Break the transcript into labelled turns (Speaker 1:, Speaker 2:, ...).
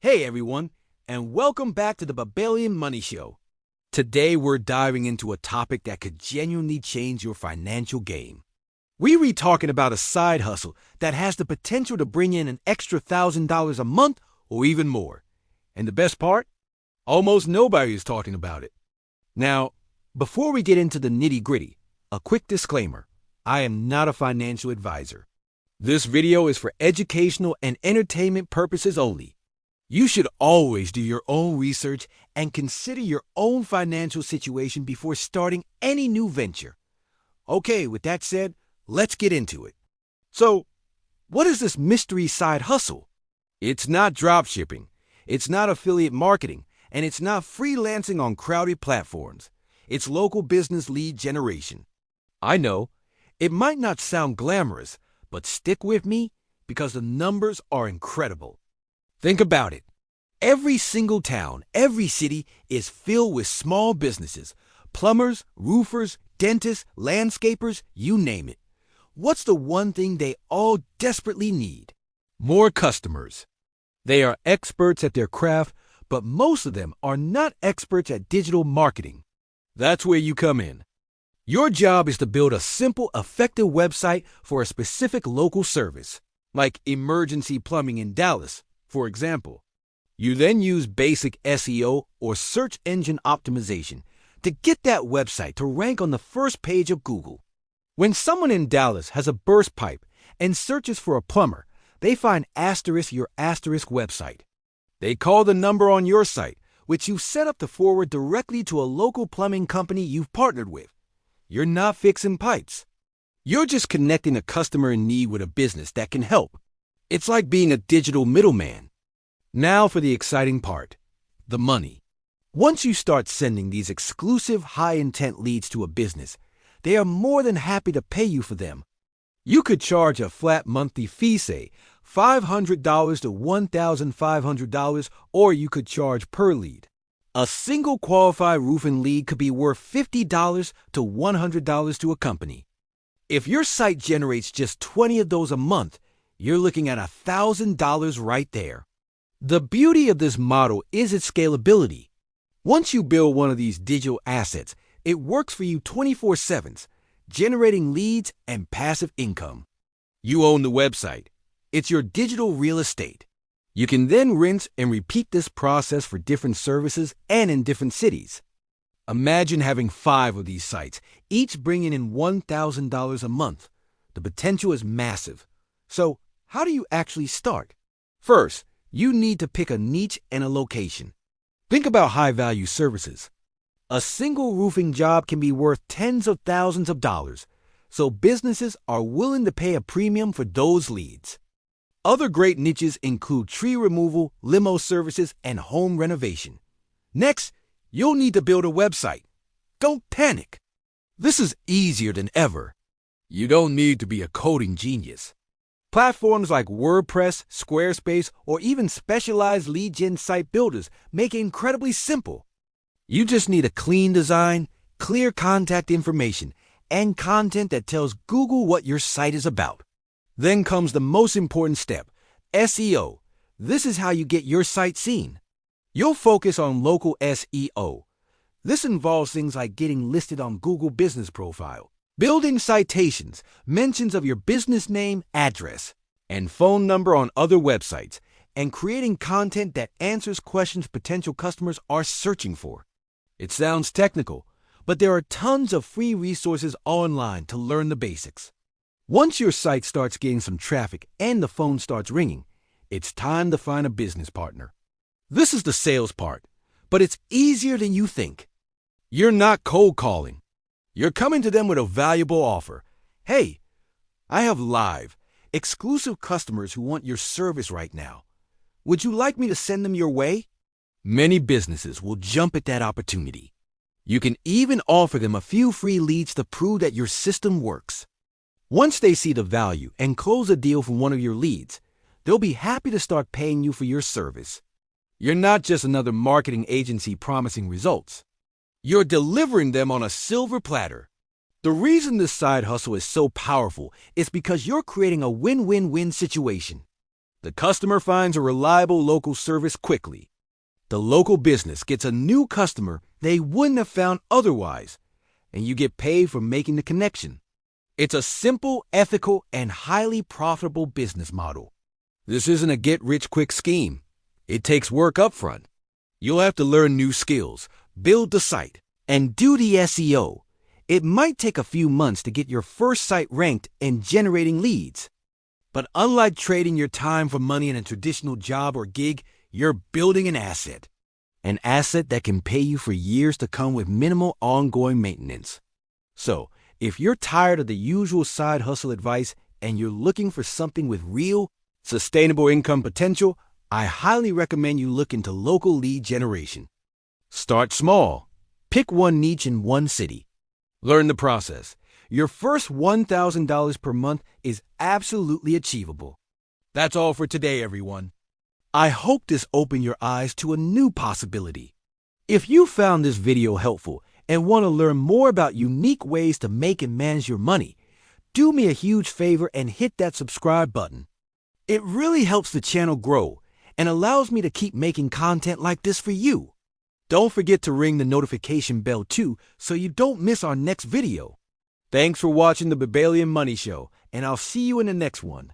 Speaker 1: Hey everyone, and welcome back to the Babalian Money Show. Today we're diving into a topic that could genuinely change your financial game. We're talking about a side hustle that has the potential to bring in an extra $1,000 a month or even more. And the best part? Almost nobody is talking about it. Now, before we get into the nitty-gritty, a quick disclaimer. I am not a financial advisor. This video is for educational and entertainment purposes only. You should always do your own research and consider your own financial situation before starting any new venture. Okay, with that said, let's get into it. So, what is this mystery side hustle? It's not dropshipping, it's not affiliate marketing, and it's not freelancing on crowded platforms. It's local business lead generation. I know, it might not sound glamorous, but stick with me because the numbers are incredible. Think about it. Every single town, every city is filled with small businesses. Plumbers, roofers, dentists, landscapers, you name it. What's the one thing they all desperately need? More customers. They are experts at their craft, but most of them are not experts at digital marketing. That's where you come in. Your job is to build a simple, effective website for a specific local service, like emergency plumbing in Dallas, for example. You then use basic SEO or search engine optimization to get that website to rank on the first page of Google. When someone in Dallas has a burst pipe and searches for a plumber, they find your website. They call the number on your site, which you set up to forward directly to a local plumbing company you've partnered with. You're not fixing pipes. You're just connecting a customer in need with a business that can help. It's like being a digital middleman. Now for the exciting part, the money. Once you start sending these exclusive high-intent leads to a business, they are more than happy to pay you for them. You could charge a flat monthly fee, say $500 to $1,500, or you could charge per lead. A single qualified roofing lead could be worth $50 to $100 to a company. If your site generates just 20 of those a month, you're looking at $1,000 right there. The beauty of this model is its scalability. Once you build one of these digital assets, it works for you 24/7, generating leads and passive income. You own the website. It's your digital real estate. You can then rinse and repeat this process for different services and in different cities. Imagine having 5 of these sites, each bringing in $1,000 a month. The potential is massive. So, how do you actually start? First, you need to pick a niche and a location. Think about high-value services. A single roofing job can be worth tens of thousands of dollars, so businesses are willing to pay a premium for those leads. Other great niches include tree removal, limo services, and home renovation. Next, you'll need to build a website. Don't panic. This is easier than ever. You don't need to be a coding genius. Platforms like WordPress, Squarespace, or even specialized lead gen site builders make it incredibly simple. You just need a clean design, clear contact information, and content that tells Google what your site is about. Then comes the most important step, SEO. This is how you get your site seen. You'll focus on local SEO. This involves things like getting listed on Google Business Profile, building citations, mentions of your business name, address, and phone number on other websites, and creating content that answers questions potential customers are searching for. It sounds technical, but there are tons of free resources online to learn the basics. Once your site starts getting some traffic and the phone starts ringing, it's time to find a business partner. This is the sales part, but it's easier than you think. You're not cold calling. You're coming to them with a valuable offer. Hey, I have live, exclusive customers who want your service right now. Would you like me to send them your way? Many businesses will jump at that opportunity. You can even offer them a few free leads to prove that your system works. Once they see the value and close a deal from one of your leads, they'll be happy to start paying you for your service. You're not just another marketing agency promising results. You're delivering them on a silver platter. The reason this side hustle is so powerful is because you're creating a win-win-win situation. The customer finds a reliable local service quickly. The local business gets a new customer they wouldn't have found otherwise, and you get paid for making the connection. It's a simple, ethical, and highly profitable business model. This isn't a get-rich-quick scheme. It takes work upfront. You'll have to learn new skills, build the site, and do the SEO. It might take a few months to get your first site ranked and generating leads. But unlike trading your time for money in a traditional job or gig, you're building an asset. An asset that can pay you for years to come with minimal ongoing maintenance. So, if you're tired of the usual side hustle advice and you're looking for something with real, sustainable income potential, I highly recommend you look into local lead generation. Start small. Pick one niche in one city. Learn the process. Your first $1,000 per month is absolutely achievable. That's all for today, everyone. I hope this opened your eyes to a new possibility. If you found this video helpful and want to learn more about unique ways to make and manage your money, do me a huge favor and hit that subscribe button. It really helps the channel grow and allows me to keep making content like this for you. Don't forget to ring the notification bell too so you don't miss our next video. Thanks for watching the Babalian Money Show, and I'll see you in the next one.